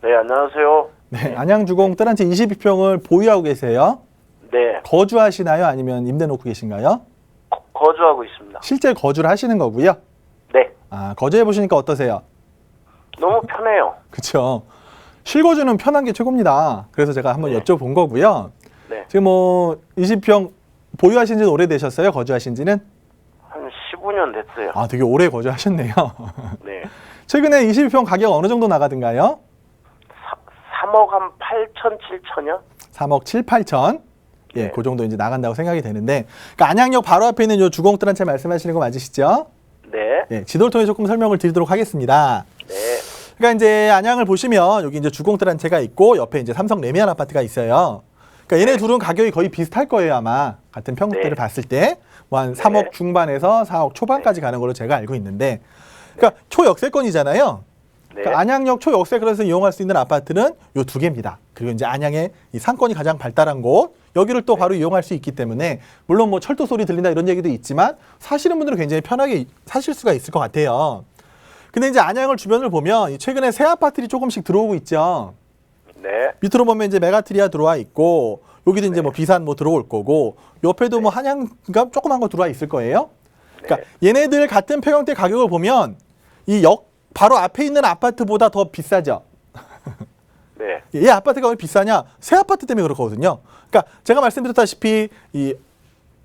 네, 안녕하세요. 네, 안양주공 뜰한채 22평을 보유하고 계세요. 네, 거주하시나요? 아니면 임대 놓고 계신가요? 거주하고 있습니다. 실제 거주를 하시는 거고요. 네, 아, 거주해 보시니까 어떠세요? 너무 편해요. 그렇죠. 실거주는 편한 게 최고입니다. 그래서 제가 한번 네. 여쭤본 거고요. 네, 지금 뭐 20평 보유하신 지는 오래되셨어요? 거주하신 지는? 한 15년 됐어요. 아, 되게 오래 거주하셨네요. 네, 최근에 22평 가격 어느 정도 나가던가요? 3억 한 8천, 7천이요? 3억 7, 8천. 예, 네. 그 정도 이제 나간다고 생각이 되는데, 그러니까 안양역 바로 앞에 있는 요 주공뜰한채 말씀하시는 거 맞으시죠? 네, 예, 지도를 통해 조금 설명을 드리도록 하겠습니다. 네, 그러니까 이제 안양을 보시면 여기 이제 주공뜰한채가 있고 옆에 이제 삼성 레미안 아파트가 있어요. 그러니까 얘네 둘은 가격이 거의 비슷할 거예요, 아마. 같은 평수대를 네. 봤을 때. 뭐 한 네. 3억 중반에서 4억 초반까지 가는 걸로 제가 알고 있는데. 그러니까 초역세권이잖아요. 네, 그러니까 안양역 초역세권에서 이용할 수 있는 아파트는 요 두 개입니다. 그리고 이제 안양의 이 상권이 가장 발달한 곳, 여기를 또 바로 이용할 수 있기 때문에 물론 뭐 철도 소리 들린다 이런 얘기도 있지만 사시는 분들은 굉장히 편하게 사실 수가 있을 것 같아요. 근데 이제 안양을 주변을 보면 최근에 새 아파트들이 조금씩 들어오고 있죠. 네, 밑으로 보면 이제 메가트리아 들어와 있고 여기도 이제 뭐 비산 뭐 들어올 거고 옆에도 뭐 한양가 조그만 거 들어와 있을 거예요. 그러니까 얘네들 같은 평형대 가격을 보면 이 역 바로 앞에 있는 아파트보다 더 비싸죠. 네, 얘 아파트가 왜 비싸냐? 새 아파트 때문에 그렇거든요. 그러니까 제가 말씀드렸다시피 이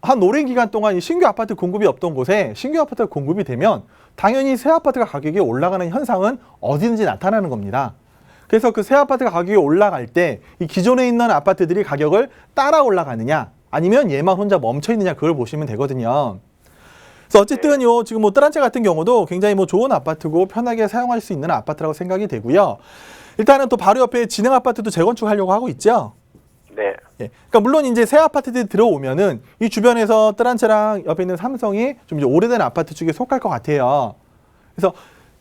한 오랜 기간 동안 이 신규 아파트 공급이 없던 곳에 신규 아파트가 공급이 되면 당연히 새 아파트가 가격이 올라가는 현상은 어디든지 나타나는 겁니다. 그래서 그 새 아파트가 가격이 올라갈 때 이 기존에 있는 아파트들이 가격을 따라 올라가느냐 아니면 얘만 혼자 멈춰 있느냐 그걸 보시면 되거든요. 그래서 어쨌든 요 지금 뭐 뜨란체 같은 경우도 굉장히 뭐 좋은 아파트고 편하게 사용할 수 있는 아파트라고 생각이 되고요. 일단은 또 바로 옆에 진흥 아파트도 재건축하려고 하고 있죠. 네. 예. 그러니까 물론 이제 새 아파트들이 들어오면은 이 주변에서 뜨란체랑 옆에 있는 삼성이 좀 이제 오래된 아파트 쪽에 속할 것 같아요. 그래서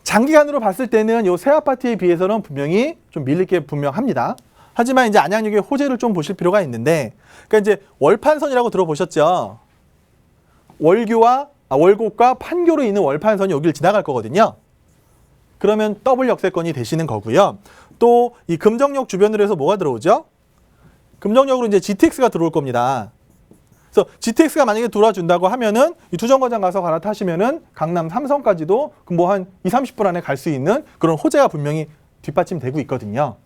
장기간으로 봤을 때는 요 새 아파트에 비해서는 분명히 좀 밀릴 게 분명합니다. 하지만 이제 안양역의 호재를 좀 보실 필요가 있는데, 그러니까 이제 월판선이라고 들어보셨죠? 월곶과 판교로 있는 월판선이 여기를 지나갈 거거든요. 그러면 더블 역세권이 되시는 거고요. 또 이 금정역 주변으로 해서 뭐가 들어오죠? 금정역으로 이제 GTX가 들어올 겁니다. 그래서 GTX가 만약에 들어와준다고 하면은 이 두정거장 가서 갈아타시면은 강남 삼성까지도 뭐 한 20-30분 안에 갈 수 있는 그런 호재가 분명히 뒷받침되고 있거든요.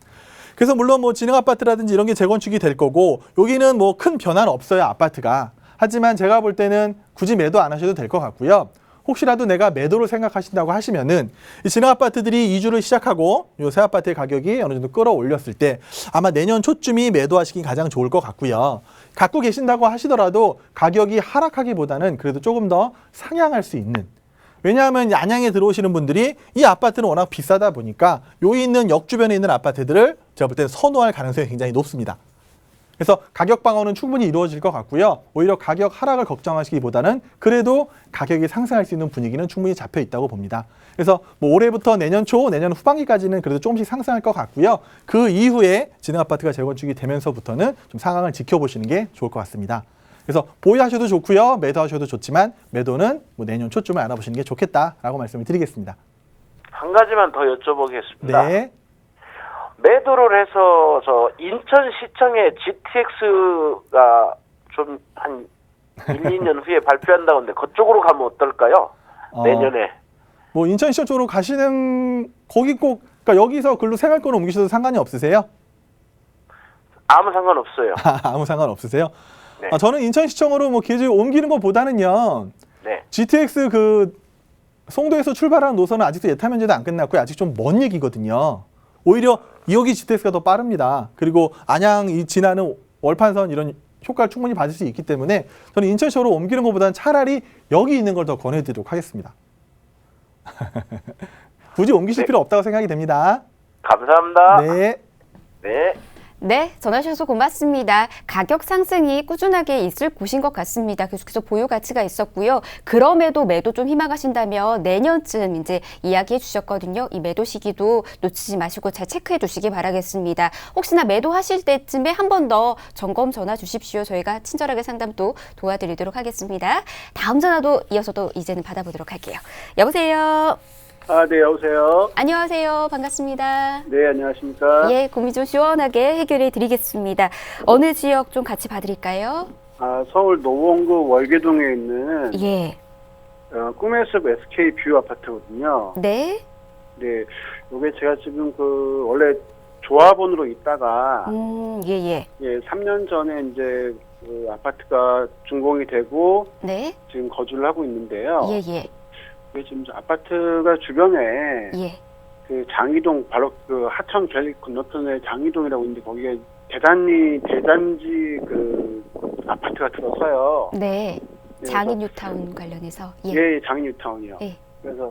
그래서 물론 뭐 진흥 아파트라든지 이런 게 재건축이 될 거고, 여기는 뭐 큰 변화는 없어요, 아파트가. 하지만 제가 볼 때는 굳이 매도 안 하셔도 될 것 같고요. 혹시라도 내가 매도를 생각하신다고 하시면은 이 진흥 아파트들이 이주를 시작하고 요 새 아파트의 가격이 어느 정도 끌어올렸을 때 아마 내년 초쯤이 매도하시기 가장 좋을 것 같고요. 갖고 계신다고 하시더라도 가격이 하락하기보다는 그래도 조금 더 상향할 수 있는, 왜냐하면 안양에 들어오시는 분들이 이 아파트는 워낙 비싸다 보니까 여기 있는 역 주변에 있는 아파트들을 제가 볼 때는 선호할 가능성이 굉장히 높습니다. 그래서 가격 방어는 충분히 이루어질 것 같고요. 오히려 가격 하락을 걱정하시기보다는 그래도 가격이 상승할 수 있는 분위기는 충분히 잡혀 있다고 봅니다. 그래서 뭐 올해부터 내년 초, 내년 후반기까지는 그래도 조금씩 상승할 것 같고요. 그 이후에 진흥 아파트가 재건축이 되면서부터는 좀 상황을 지켜보시는 게 좋을 것 같습니다. 그래서 보유하셔도 좋고요. 매도하셔도 좋지만 매도는 뭐 내년 초쯤에 알아보시는 게 좋겠다라고 말씀을 드리겠습니다. 한 가지만 더 여쭤보겠습니다. 네. 매도를 해서 저 인천시청에 GTX가 좀 한 1, 2년 후에 발표한다고 하는데 그쪽으로 가면 어떨까요? 내년에. 뭐 인천시청 쪽으로 가시는 거기 꼭, 그러니까 여기서 글로 생활권을 옮기셔도 상관이 없으세요? 아무 상관없어요. 아무 상관 없으세요? 네. 저는 인천시청으로 뭐 계속 옮기는 것보다는요. 네. GTX 그 송도에서 출발하는 노선은 아직도 예타 면제도 안 끝났고요. 아직 좀 먼 얘기거든요. 오히려 여기 GTX가 더 빠릅니다. 그리고 안양 이 지나는 월판선 이런 효과를 충분히 받을 수 있기 때문에 저는 인천시청으로 옮기는 것보다는 차라리 여기 있는 걸 더 권해드리도록 하겠습니다. 굳이 옮기실 필요 없다고 생각이 됩니다. 감사합니다. 네. 네. 네, 전화 주셔서 고맙습니다. 가격 상승이 꾸준하게 있을 곳인 것 같습니다. 계속해서 보유 가치가 있었고요. 그럼에도 매도 좀 희망하신다면 내년쯤 이제 이야기해 주셨거든요. 이 매도 시기도 놓치지 마시고 잘 체크해 주시기 바라겠습니다. 혹시나 매도하실 때쯤에 한 번 더 점검 전화 주십시오. 저희가 친절하게 상담도 도와드리도록 하겠습니다. 다음 전화도 이어서도 이제는 받아보도록 할게요. 여보세요. 네, 여보세요. 안녕하세요. 반갑습니다. 네, 안녕하십니까. 예, 고민 좀 시원하게 해결해 드리겠습니다. 어느 지역 좀 같이 봐드릴까요? 서울 노원구 월계동에 있는 예. 꿈의 숲 SK 뷰 아파트거든요. 네. 네, 요게 제가 지금 원래 조합원으로 있다가 예. 3년 전에 이제 그 아파트가 준공이 되고 네. 지금 거주를 하고 있는데요. 예. 이게 지금 아파트가 주변에 예. 그 장이동 바로 그 하천 길 건너편에 장이동이라고 있는데 거기에 대단지 그 아파트가 들어서요. 네. 네, 장인 뉴타운 관련해서. 예. 예, 장인 뉴타운이요. 예. 그래서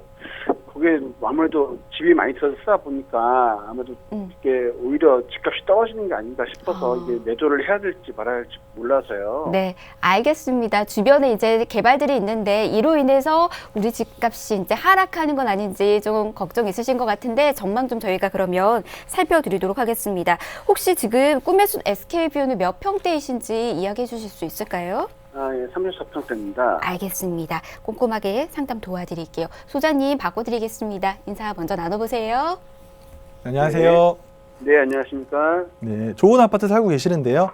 그게 아무래도 집이 많이 들어서 쓰다 보니까 아무래도 이게 오히려 집값이 떨어지는 게 아닌가 싶어서 이게 매도를 해야 될지 말아야 할지 몰라서요. 네, 알겠습니다. 주변에 이제 개발들이 있는데 이로 인해서 우리 집값이 이제 하락하는 건 아닌지 좀 걱정 있으신 것 같은데 전망 좀 저희가 그러면 살펴드리도록 하겠습니다. 혹시 지금 꿈의 숲 SK뷰는 몇 평대이신지 이야기해 주실 수 있을까요? 예, 34평대입니다. 알겠습니다. 꼼꼼하게 상담 도와드릴게요. 소장님 바꿔드리겠습니다. 인사 먼저 나눠보세요. 안녕하세요. 네, 안녕하십니까. 네, 좋은 아파트 살고 계시는데요.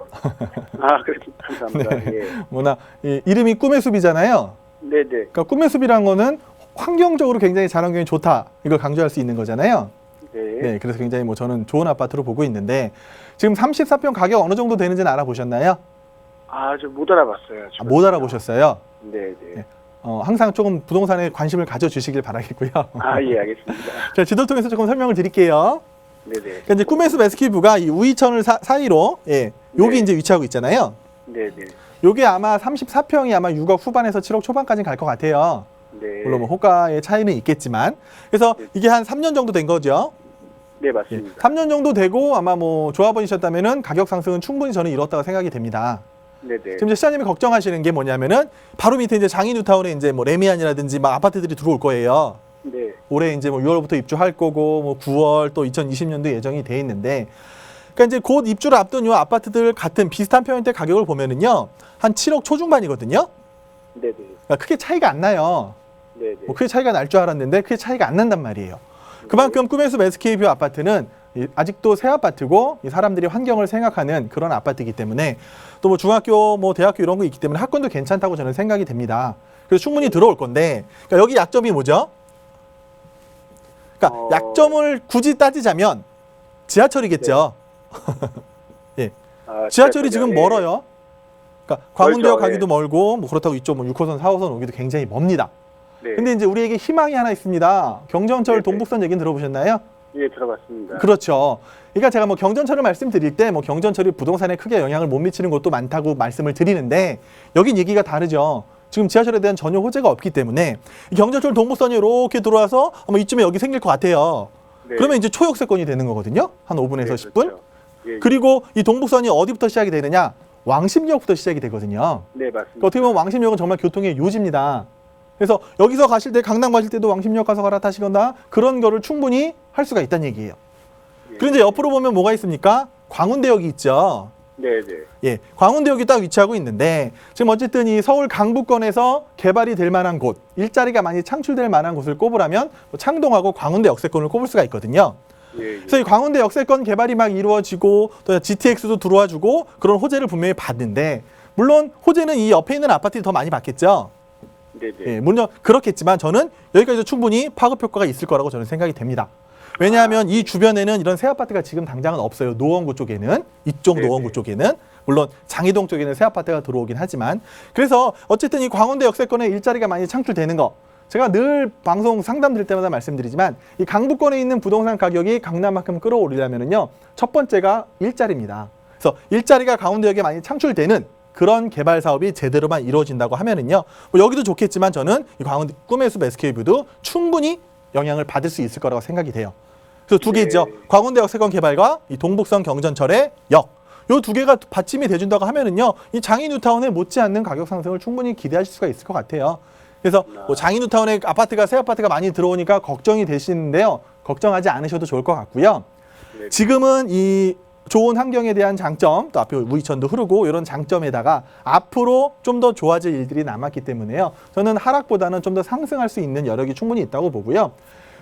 그래, 감사합니다. 네. 예. 뭐나 이름이 꿈의 숲이잖아요. 네네. 그러니까 꿈의 숲이란 거는 환경적으로 굉장히 자연환경이 좋다, 이걸 강조할 수 있는 거잖아요. 네, 그래서 굉장히 뭐 저는 좋은 아파트로 보고 있는데 지금 34평 가격 어느 정도 되는지는 알아보셨나요? 저 못 알아봤어요. 못 알아보셨어요? 네네. 항상 조금 부동산에 관심을 가져주시길 바라겠고요. 예, 알겠습니다. 제가 지도를 통해서 조금 설명을 드릴게요. 네네. 그러니까 이제 꿈의 숲 SK뷰가 이 우이천을 사이로 여기 네. 이제 위치하고 있잖아요. 네네. 요게 아마 34평이 아마 6억 후반에서 7억 초반까지 갈 것 같아요. 네. 물론 뭐 호가의 차이는 있겠지만. 그래서 이게 한 3년 정도 된 거죠. 네, 예, 맞습니다. 3년 정도 되고 아마 뭐 조합원이셨다면은 가격 상승은 충분히 저는 이뤘다고 생각이 됩니다. 네네. 지금 이제 시장님이 걱정하시는 게 뭐냐면은 바로 밑에 이제 장인뉴타운에 이제 뭐 레미안이라든지 막 아파트들이 들어올 거예요. 네. 올해 이제 뭐 6월부터 입주할 거고 뭐 9월 또 2020년도 예정이 돼 있는데, 그러니까 이제 곧 입주를 앞둔 요 아파트들 같은 비슷한 평형대 가격을 보면은요 한 7억 초중반이거든요. 네네. 그러니까 크게 차이가 안 나요. 네네. 뭐 크게 차이가 날 줄 알았는데 크게 차이가 안 난단 말이에요. 그만큼 꿈의 숲 SK뷰 아파트는 아직도 새 아파트고 이 사람들이 환경을 생각하는 그런 아파트이기 때문에 또 뭐 중학교 뭐 대학교 이런 거 있기 때문에 학군도 괜찮다고 저는 생각이 됩니다. 그래서 충분히 들어올 건데, 그러니까 여기 약점이 뭐죠? 그러니까 약점을 굳이 따지자면 지하철이겠죠. 예. 아, 지하철이 지금 예. 멀어요. 그러니까 광운대역 멀죠, 가기도 예. 멀고 뭐 그렇다고 이쪽 뭐 6호선, 4호선 오기도 굉장히 멉니다. 네. 근데 이제 우리에게 희망이 하나 있습니다. 경전철 네네. 동북선 얘기는 들어보셨나요? 예, 들어봤습니다. 그렇죠. 그러니까 제가 뭐 경전철을 말씀드릴 때 뭐 경전철이 부동산에 크게 영향을 못 미치는 곳도 많다고 말씀을 드리는데, 여긴 얘기가 다르죠. 지금 지하철에 대한 전혀 호재가 없기 때문에 이 경전철 동북선이 이렇게 들어와서 아마 이쯤에 여기 생길 것 같아요. 네. 그러면 이제 초역세권이 되는 거거든요. 한 5분에서 네, 10분. 그렇죠. 예, 예. 그리고 이 동북선이 어디부터 시작이 되느냐? 왕십리역부터 시작이 되거든요. 네, 맞습니다. 그러니까 어떻게 보면 왕십리역은 정말 교통의 요지입니다. 그래서 여기서 가실 때 강남 가실 때도 왕십리역 가서 갈아타시거나 그런 거를 충분히 할 수가 있다는 얘기예요. 예. 그런데 옆으로 보면 뭐가 있습니까? 광운대역이 있죠. 네, 네. 예, 광운대역이 딱 위치하고 있는데, 지금 어쨌든 이 서울 강북권에서 개발이 될 만한 곳, 일자리가 많이 창출될 만한 곳을 꼽으라면 뭐 창동하고 광운대 역세권을 꼽을 수가 있거든요. 예, 예. 그래서 이 광운대 역세권 개발이 막 이루어지고 또 GTX도 들어와주고 그런 호재를 분명히 받는데, 물론 호재는 이 옆에 있는 아파트들이 더 많이 받겠죠. 네, 네. 예, 물론 그렇겠지만 저는 여기까지도 충분히 파급 효과가 있을 거라고 저는 생각이 됩니다. 왜냐하면 이 주변에는 이런 새 아파트가 지금 당장은 없어요. 노원구 쪽에는, 이쪽 네네. 노원구 쪽에는. 물론 장이동 쪽에는 새 아파트가 들어오긴 하지만, 그래서 어쨌든 이 광운대 역세권에 일자리가 많이 창출되는 거, 제가 늘 방송 상담 드릴 때마다 말씀드리지만 이 강북권에 있는 부동산 가격이 강남만큼 끌어올리려면은요, 첫 번째가 일자리입니다. 그래서 일자리가 강원도역에 많이 창출되는 그런 개발 사업이 제대로만 이루어진다고 하면은요, 뭐 여기도 좋겠지만 저는 이 광운대 꿈의 숲 SK뷰도 충분히 영향을 받을 수 있을 거라고 생각이 돼요. 그래서 두 개죠. 네. 광운대 역세권 개발과 이 동북선 경전철의 역. 요 두 개가 받침이 돼준다고 하면은요, 이 장인뉴타운에 못지않는 가격 상승을 충분히 기대하실 수가 있을 것 같아요. 그래서 뭐 장인뉴타운에 아파트가 새 아파트가 많이 들어오니까 걱정이 되시는데요, 걱정하지 않으셔도 좋을 것 같고요. 네. 지금은 이 좋은 환경에 대한 장점, 또 앞에 우이천도 흐르고 이런 장점에다가 앞으로 좀 더 좋아질 일들이 남았기 때문에요, 저는 하락보다는 좀 더 상승할 수 있는 여력이 충분히 있다고 보고요.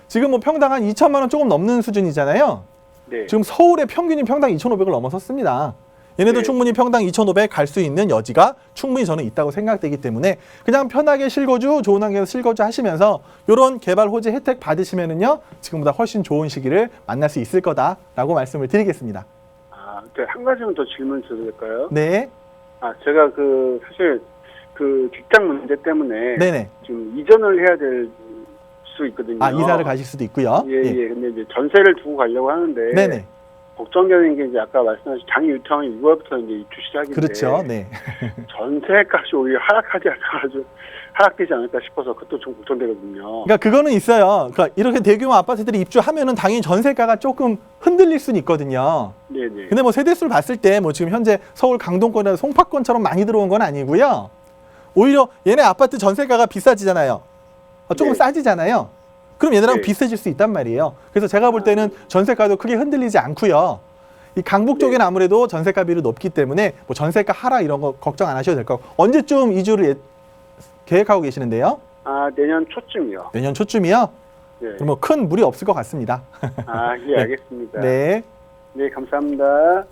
지금 뭐 평당 한 2천만 원 조금 넘는 수준이잖아요. 네. 지금 서울의 평균이 평당 2,500을 넘어섰습니다. 얘네도 네. 충분히 평당 2,500 갈 수 있는 여지가 충분히 저는 있다고 생각되기 때문에 그냥 편하게 실거주, 좋은 환경에서 실거주 하시면서 이런 개발 호재 혜택 받으시면은요, 지금보다 훨씬 좋은 시기를 만날 수 있을 거다라고 말씀을 드리겠습니다. 아, 한 가지만 더 질문 드려도 될까요? 네, 아, 제가 사실 직장 문제 때문에 네네. 지금 이전을 해야 될 수 있거든요. 아, 이사를 가실 수도 있고요. 예, 예. 근데 이제 전세를 두고 가려고 하는데 네네. 걱정되는 게 이제 아까 말씀하신 장인뉴타운이 6월부터 이제 입주 시작인데 그렇죠. 네. 전세값이 오히려 하락되지 않을까 싶어서 그것도 좀 걱정되거든요. 그러니까 그거는 있어요. 그러니까 이렇게 대규모 아파트들이 입주하면은 당연히 전세가가 조금 흔들릴 수는 있거든요. 네네. 근데 뭐 세대수를 봤을 때 뭐 지금 현재 서울 강동권이나 송파권처럼 많이 들어온 건 아니고요. 오히려 얘네 아파트 전세가가 비싸지잖아요. 조금 네. 싸지잖아요. 그럼 얘네랑 네. 비슷해질 수 있단 말이에요. 그래서 제가 볼 때는 전세가도 크게 흔들리지 않고요. 이 강북 쪽에는 네. 아무래도 전세가비를 높기 때문에 뭐 전세가 하락 이런 거 걱정 안 하셔도 될 것 같고, 언제쯤 이주를 계획하고 계시는데요? 아, 내년 초쯤이요. 내년 초쯤이요? 네. 그럼 뭐 큰 무리 없을 것 같습니다. 아, 예, 알겠습니다. 네. 네, 감사합니다.